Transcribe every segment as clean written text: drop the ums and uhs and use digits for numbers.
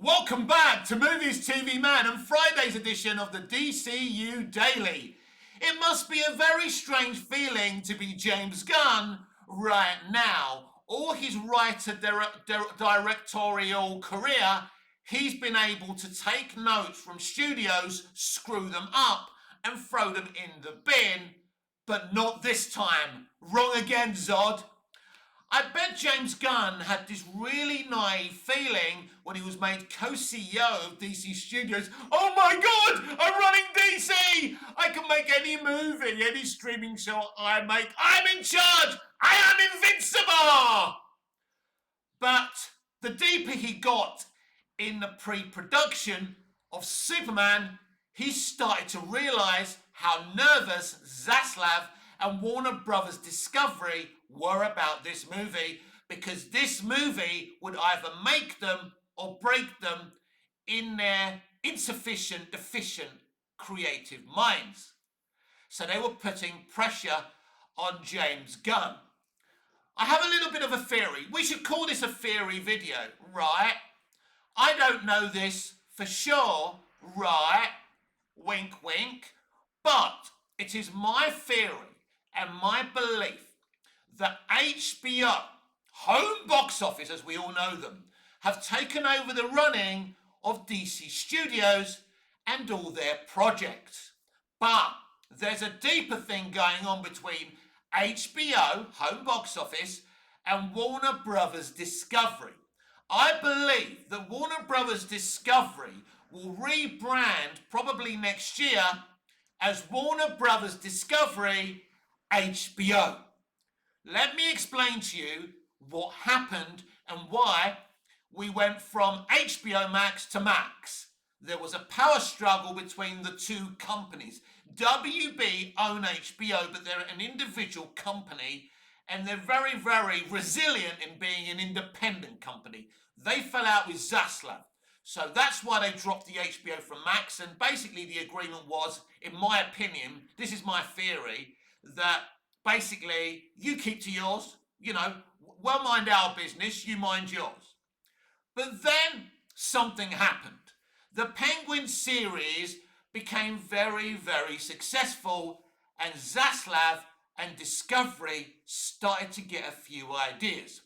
Welcome back to Movies TV Man and Friday's edition of the DCU Daily. It must be a very strange feeling to be James Gunn right now. All his directorial career, he's been able to take notes from studios, screw them up, and throw them in the bin. But not this time. Wrong again, Zod. I bet James Gunn had this really naive feeling when he was made co-CEO of DC Studios. Oh my God, I'm running DC! I can make any movie, any streaming show I make. I'm in charge! I am invincible! But the deeper he got in the pre-production of Superman, he started to realize how nervous Zaslav and Warner Brothers Discovery were about this movie, because this movie would either make them or break them in their insufficient, deficient creative minds. So they were putting pressure on James Gunn. I have a little bit of a theory. We should call this a theory video, right? I don't know this for sure, right? Wink, wink. But it is my theory and my belief that HBO, home box office as we all know them, have taken over the running of DC Studios and all their projects. But there's a deeper thing going on between HBO, home box office, and Warner Brothers Discovery. I believe that Warner Brothers Discovery will rebrand probably next year as Warner Brothers Discovery HBO. Let me explain to you what happened and why we went from HBO Max to Max. There was a power struggle between the two companies. WB own HBO, but they're an individual company, and they're very, very resilient in being an independent company. They fell out with Zaslav. So that's why they dropped the HBO from Max, and basically the agreement was, in my opinion, this is my theory, that basically you keep to yours, we'll mind our business, you mind yours. But then something happened. The Penguin series became very, very successful, and Zaslav and Discovery started to get a few ideas.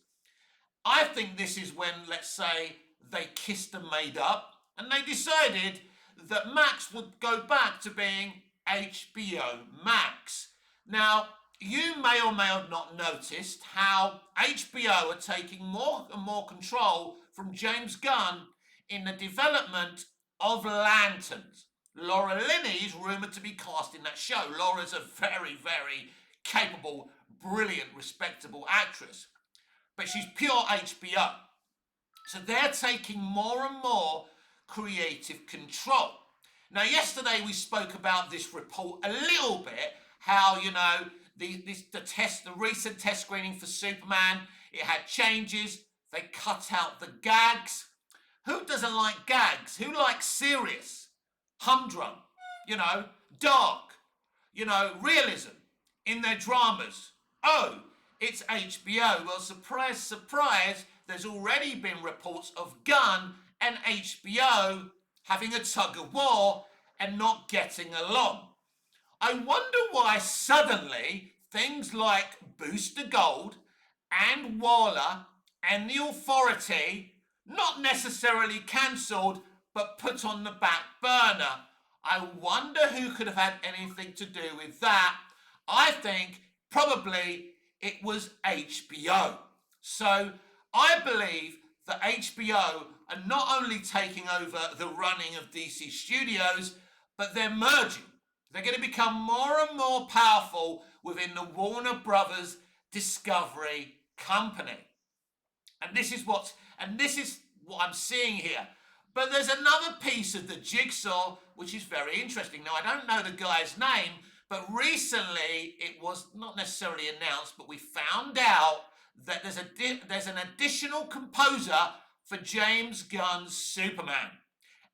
I think this is when, let's say, they kissed and made up, and they decided that Max would go back to being HBO Max. Now, you may or may have not noticed how HBO are taking more and more control from James Gunn in the development of Lanterns. Laura Linney is rumoured to be cast in that show. Laura's a very, very capable, brilliant, respectable actress. But she's pure HBO. So they're taking more and more creative control. Now, yesterday we spoke about this report a little bit, how, the recent test screening for Superman, it had changes, they cut out the gags. Who doesn't like gags? Who likes serious, humdrum, dark, realism in their dramas? Oh, it's HBO. Well, surprise, surprise, there's already been reports of Gunn and HBO having a tug of war and not getting along. I wonder why suddenly things like Booster Gold and Waller and The Authority, not necessarily cancelled, but put on the back burner. I wonder who could have had anything to do with that. I think probably it was HBO. So I believe that HBO are not only taking over the running of DC Studios, but they're merging. They're going to become more and more powerful within the Warner Brothers Discovery company. And this is what I'm seeing here. But there's another piece of the jigsaw which is very interesting. Now, I don't know the guy's name, but recently it was not necessarily announced, but we found out that there's an additional composer for James Gunn's Superman.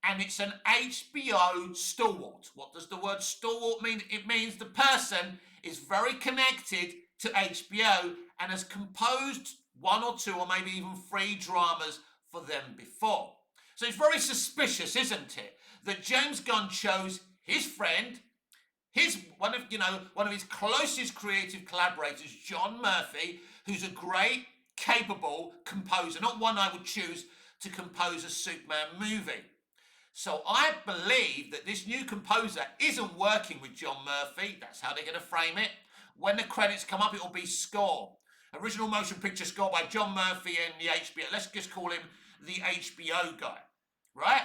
And it's an HBO stalwart. What does the word stalwart mean? It means the person is very connected to HBO and has composed one or two or maybe even three dramas for them before. So it's very suspicious, isn't it, that James Gunn chose his friend, one of his closest creative collaborators, John Murphy, who's a great, capable composer, not one I would choose to compose a Superman movie. So I believe that this new composer isn't working with John Murphy. That's how they're going to frame it. When the credits come up, it will be score. Original motion picture score by John Murphy and the HBO. Let's just call him the HBO guy, right?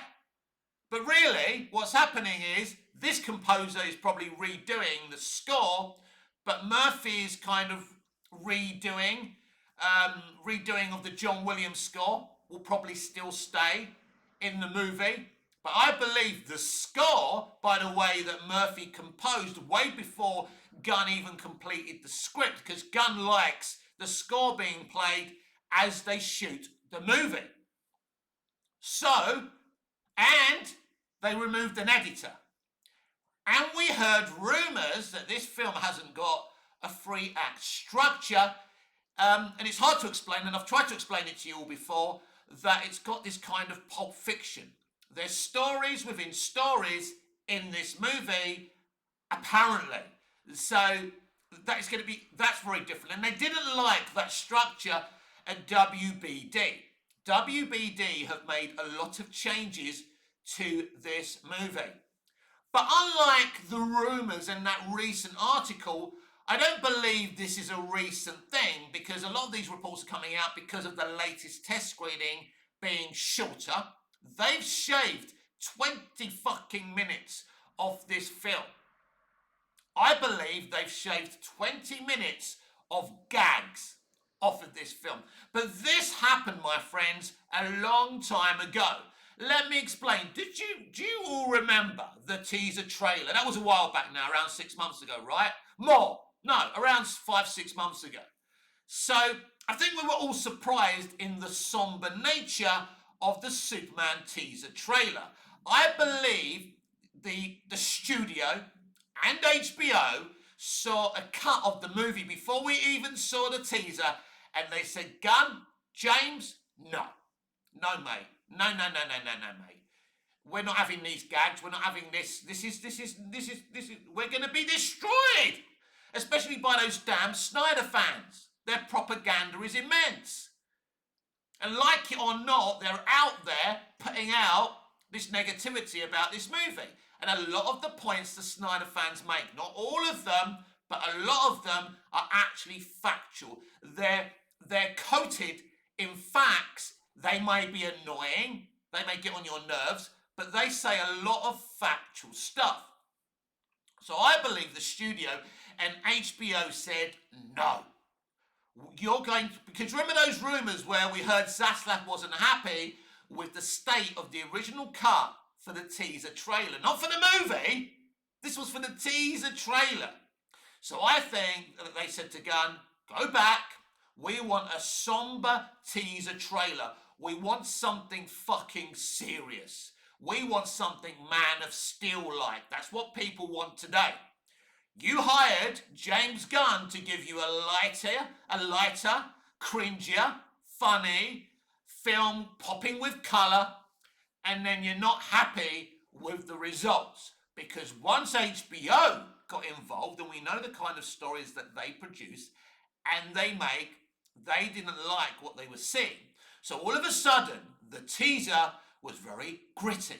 But really, what's happening is this composer is probably redoing the score, but Murphy is kind of redoing of the John Williams score. Will probably still stay in the movie. But I believe the score, by the way, that Murphy composed way before Gunn even completed the script, because Gunn likes the score being played as they shoot the movie. So, and they removed an editor. And we heard rumours that this film hasn't got a 3-act structure. And it's hard to explain, and I've tried to explain it to you all before, that it's got this kind of Pulp Fiction. There's stories within stories in this movie, apparently. So that's very different. And they didn't like that structure at WBD. WBD have made a lot of changes to this movie. But unlike the rumours in that recent article, I don't believe this is a recent thing, because a lot of these reports are coming out because of the latest test screening being shorter. They've shaved 20 fucking minutes off this film. I believe they've shaved 20 minutes of gags off of this film. But this happened, my friends, a long time ago. Let me explain. Do you all remember the teaser trailer? That was a while back now, around 6 months ago, right? More. No, around 5-6 months ago. So I think we were all surprised in the somber nature of the Superman teaser trailer. I believe the studio and HBO saw a cut of the movie before we even saw the teaser, and they said, Gunn, James, no, mate, no, mate. We're not having these gags. We're not having this. This is. We're going to be destroyed, especially by those damn Snyder fans. Their propaganda is immense. And like it or not, they're out there putting out this negativity about this movie. And a lot of the points the Snyder fans make, not all of them, but a lot of them are actually factual. They're coated in facts. They may be annoying, they may get on your nerves, but they say a lot of factual stuff. So I believe the studio and HBO said no. You're going to, because remember those rumours where we heard Zaslav wasn't happy with the state of the original cut for the teaser trailer, not for the movie. This was for the teaser trailer. So I think that they said to Gunn, go back. We want a somber teaser trailer. We want something fucking serious. We want something Man of Steel-like. That's what people want today. You hired James Gunn to give you a lighter, cringier, funny film popping with colour, and then you're not happy with the results. Because once HBO got involved, and we know the kind of stories that they produce and they make, they didn't like what they were seeing. So all of a sudden, the teaser was very gritty.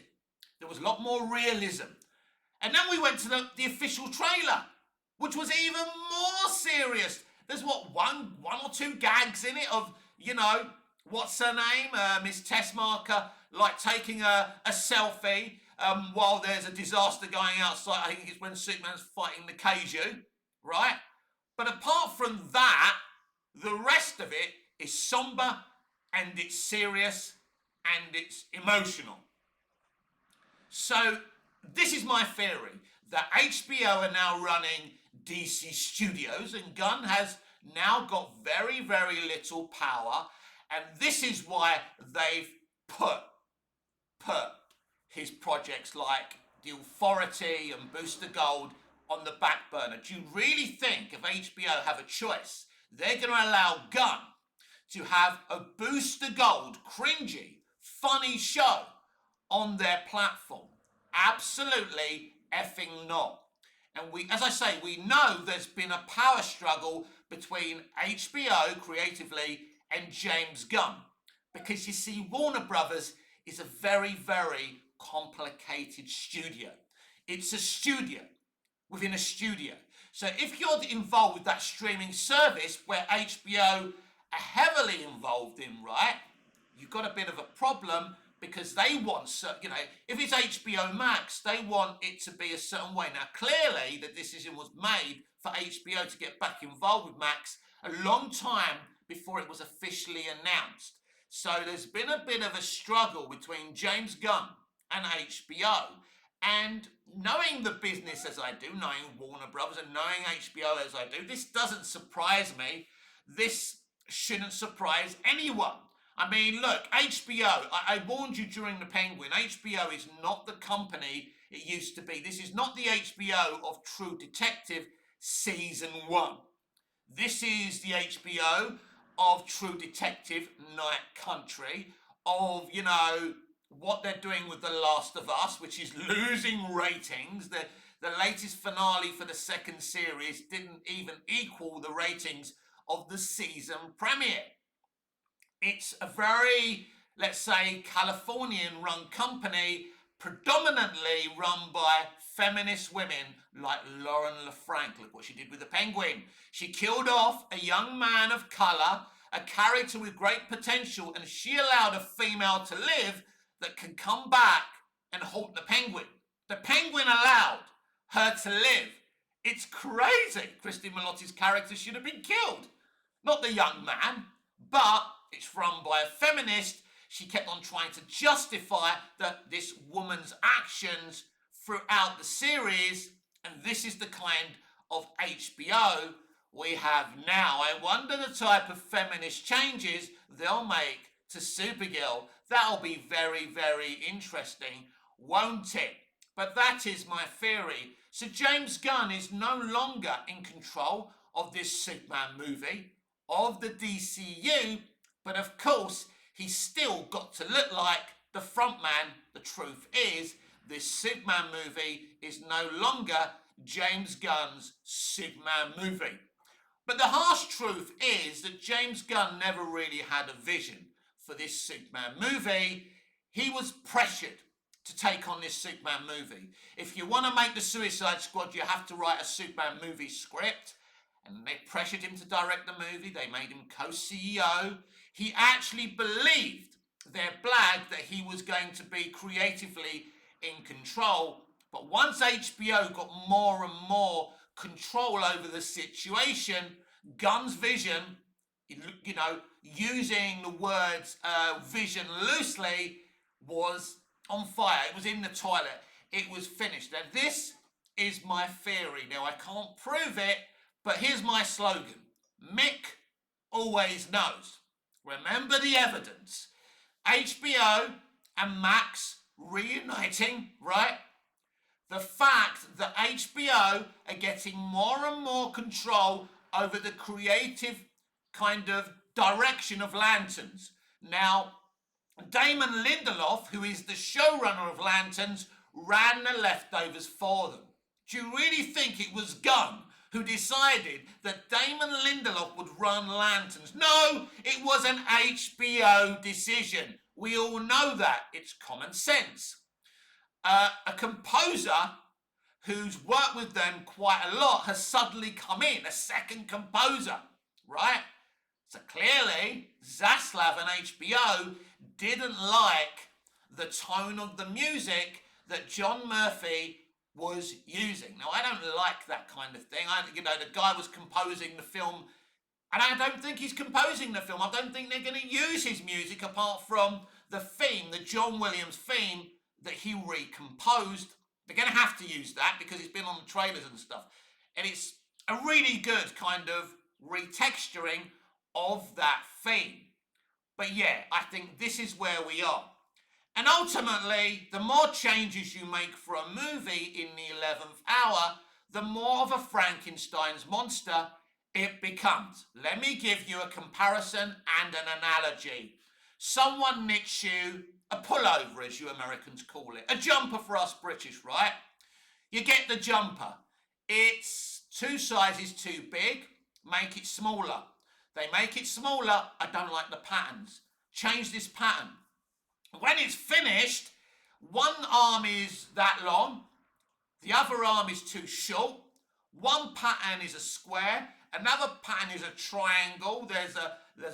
There was a lot more realism. And then we went to the official trailer, which was even more serious. There's one or two gags in it of, what's her name? Miss Tessmarker, like taking a selfie while there's a disaster going outside. I think it's when Superman's fighting the Kaiju, right? But apart from that, the rest of it is somber and it's serious and it's emotional. So this is my theory, that HBO are now running DC Studios and Gunn has now got very, very little power, and this is why they've put his projects like The Authority and Booster Gold on the back burner. Do you really think if HBO have a choice, they're going to allow Gunn to have a Booster Gold, cringy, funny show on their platform. Absolutely effing not. And as I say, we know there's been a power struggle between HBO creatively and James Gunn. Because you see, Warner Brothers is a very, very complicated studio. It's a studio within a studio. So if you're involved with that streaming service where HBO are heavily involved in, right, you've got a bit of a problem because they want, if it's HBO Max, they want it to be a certain way. Now, clearly, the decision was made for HBO to get back involved with Max a long time before it was officially announced. So there's been a bit of a struggle between James Gunn and HBO. And knowing the business as I do, knowing Warner Brothers and knowing HBO as I do, this doesn't surprise me. This shouldn't surprise anyone. I mean, look, HBO, I warned you during The Penguin, HBO is not the company it used to be. This is not the HBO of True Detective Season 1. This is the HBO of True Detective Night Country, of, what they're doing with The Last of Us, which is losing ratings. The latest finale for the second series didn't even equal the ratings of the season premiere. It's a very, let's say, Californian-run company, predominantly run by feminist women like Lauren LaFranc. Look what she did with The Penguin. She killed off a young man of colour, a character with great potential, and she allowed a female to live that can come back and halt the Penguin. The Penguin allowed her to live. It's crazy. Christy Milotti's character should have been killed. Not the young man, but it's run by a feminist. She kept on trying to justify this woman's actions throughout the series, and this is the kind of HBO we have now. I wonder the type of feminist changes they'll make to Supergirl. That'll be very, very interesting, won't it? But that is my theory. So James Gunn is no longer in control of this Superman movie, of the DCU, but of course, he's still got to look like the frontman. The truth is, this Superman movie is no longer James Gunn's Superman movie. But the harsh truth is that James Gunn never really had a vision for this Superman movie. He was pressured to take on this Superman movie. If you want to make the Suicide Squad, you have to write a Superman movie script. And they pressured him to direct the movie. They made him co-CEO. He actually believed their blag that he was going to be creatively in control. But once HBO got more and more control over the situation, Gunn's vision, using the words vision loosely, was on fire. It was in the toilet. It was finished. Now, this is my theory. Now, I can't prove it, but here's my slogan. Mick always knows. Remember the evidence. HBO and Max reuniting, right? The fact that HBO are getting more and more control over the creative kind of direction of Lanterns. Now, Damon Lindelof, who is the showrunner of Lanterns, ran the leftovers for them. Do you really think it was Gunn who decided that Damon Lindelof would run Lanterns? No, it was an HBO decision. We all know that. It's common sense. A composer who's worked with them quite a lot has suddenly come in, a second composer, right? So clearly, Zaslav and HBO didn't like the tone of the music that John Murphy was using. Now, I don't like that kind of thing. The guy was composing the film, and I don't think he's composing the film. I don't think they're going to use his music apart from the theme, the John Williams theme that he recomposed. They're going to have to use that because it's been on the trailers and stuff. And it's a really good kind of retexturing of that theme. But yeah, I think this is where we are. And ultimately, the more changes you make for a movie in the 11th hour, the more of a Frankenstein's monster it becomes. Let me give you a comparison and an analogy. someone knits you a pullover, as you Americans call it, a jumper for us British, right? You get the jumper. It's 2 sizes too big, make it smaller. They make it smaller, I don't like the patterns. Change this pattern. When it's finished, one arm is that long, the other arm is too short, one pattern is a square, another pattern is a triangle, there's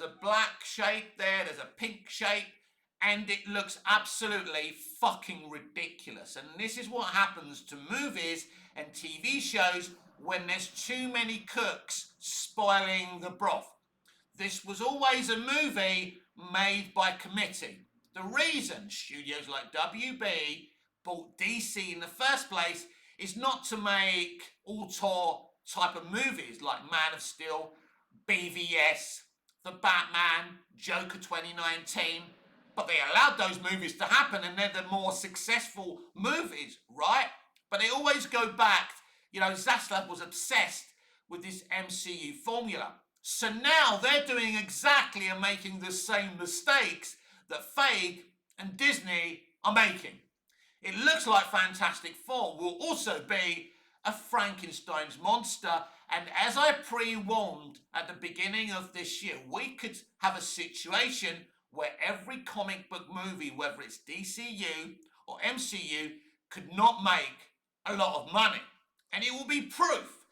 a black shape there, there's a pink shape, and it looks absolutely fucking ridiculous. And this is what happens to movies and TV shows when there's too many cooks spoiling the broth. This was always a movie made by committee. The reason studios like WB bought DC in the first place is not to make auteur type of movies like Man of Steel, BVS, The Batman, Joker 2019, but they allowed those movies to happen and they're the more successful movies, right? But they always go back, Zaslav was obsessed with this MCU formula. So now they're doing exactly and making the same mistakes that Feige and Disney are making. It looks like Fantastic Four will also be a Frankenstein's monster, and as I pre-warned at the beginning of this year, we could have a situation where every comic book movie, whether it's DCU or MCU, could not make a lot of money. And it will be proof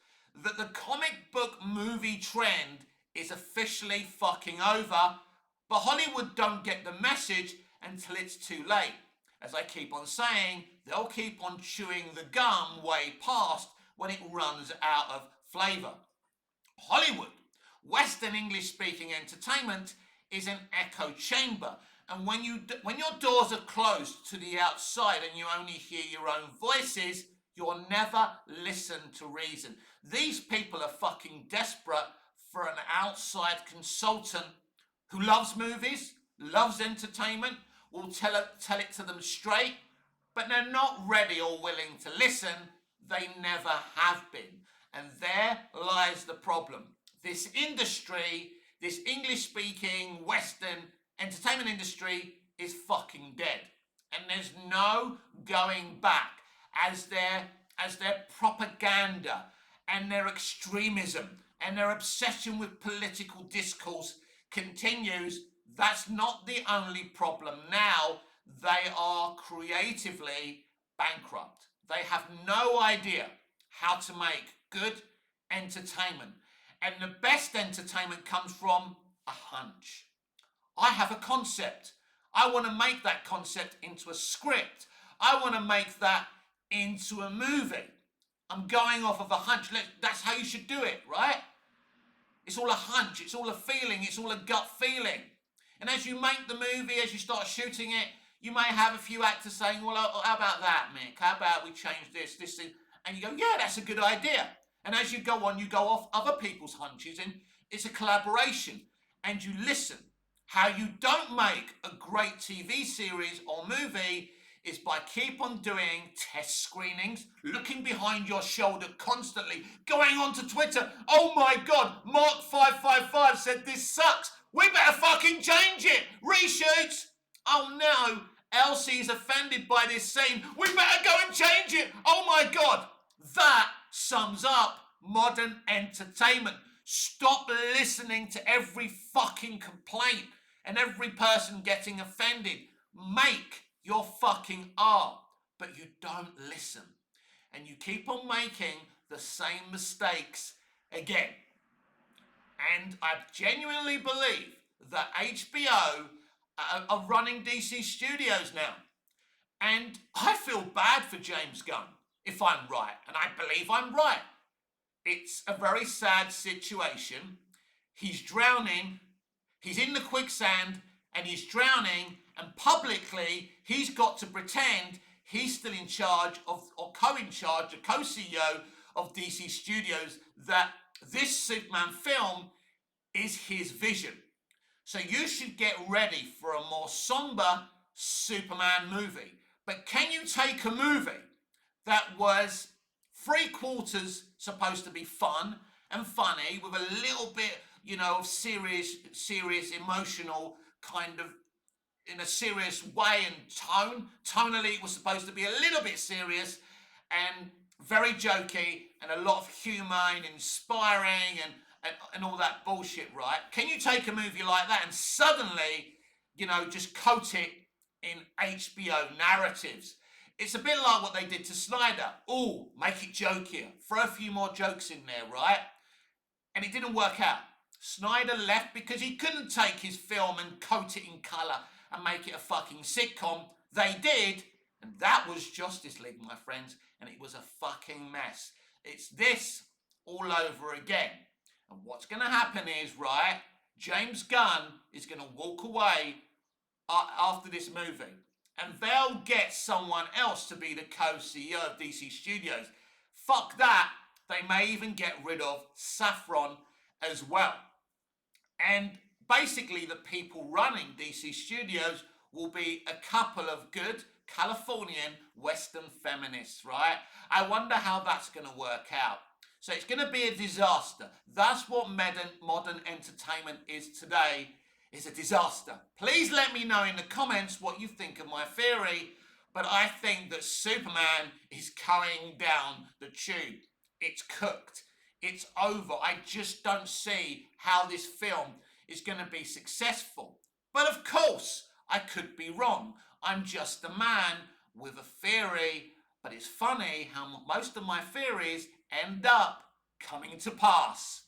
that the comic book movie trend is officially fucking over, but Hollywood don't get the message until it's too late. As I keep on saying, they'll keep on chewing the gum way past when it runs out of flavour. Hollywood, Western English speaking entertainment, is an echo chamber, and when your doors are closed to the outside and you only hear your own voices, you'll never listen to reason. These people are fucking desperate for an outside consultant who loves movies, loves entertainment, will tell it to them straight, but they're not ready or willing to listen. They never have been. And there lies the problem. This industry, this English-speaking Western entertainment industry is fucking dead. And there's no going back as their propaganda and their extremism and their obsession with political discourse continues. That's not the only problem now. They are creatively bankrupt. They have no idea how to make good entertainment. And the best entertainment comes from a hunch. I have a concept. I want to make that concept into a script. I want to make that into a movie. I'm going off of a hunch. That's how you should do it, right? It's all a hunch. It's all a feeling. It's all a gut feeling. And as you make the movie, as you start shooting it, you may have a few actors saying, well, how about that, Mick? How about we change this, thing? And you go, yeah, that's a good idea. And as you go on, you go off other people's hunches, and it's a collaboration. And you listen. How you don't make a great TV series or movie is by keep on doing test screenings, looking behind your shoulder constantly, going onto Twitter. Oh my God, Mark555 said this sucks. We better fucking change it. Reshoots. Oh no, Elsie's offended by this scene. We better go and change it. Oh my God. That sums up modern entertainment. Stop listening to every fucking complaint and every person getting offended. Make your fucking art, but you don't listen. And you keep on making the same mistakes again. And I genuinely believe that HBO are running DC Studios now. And I feel bad for James Gunn, if I'm right. And I believe I'm right. It's a very sad situation. He's drowning. He's in the quicksand and he's drowning. And publicly, he's got to pretend he's still in charge of, or co-in charge, or co-CEO of DC Studios, that this Superman film is his vision. So you should get ready for a more somber Superman movie. But can you take a movie that was 3/4 supposed to be fun and funny with a little bit, of serious, emotional kind of in a serious way and tone. Tonally, it was supposed to be a little bit serious and very jokey and a lot of humour and inspiring and all that bullshit, right? Can you take a movie like that and suddenly, just coat it in HBO narratives? It's a bit like what they did to Snyder. Oh, make it jokier. Throw a few more jokes in there, right? And it didn't work out. Snyder left because he couldn't take his film and coat it in colour and make it a fucking sitcom. They did, and that was Justice League, my friends, and it was a fucking mess. It's this all over again. And what's going to happen is, right, James Gunn is going to walk away after this movie, and they'll get someone else to be the co-CEO of DC Studios. Fuck that. They may even get rid of Saffron as well. And basically the people running DC Studios will be a couple of good Californian Western feminists, right? I wonder how that's going to work out. So it's going to be a disaster. That's what modern entertainment is today, is a disaster. Please let me know in the comments what you think of my theory, but I think that Superman is going down the tube. It's cooked. It's over. I just don't see how this film is going to be successful. But of course, I could be wrong. I'm just a man with a theory, but it's funny how most of my theories end up coming to pass.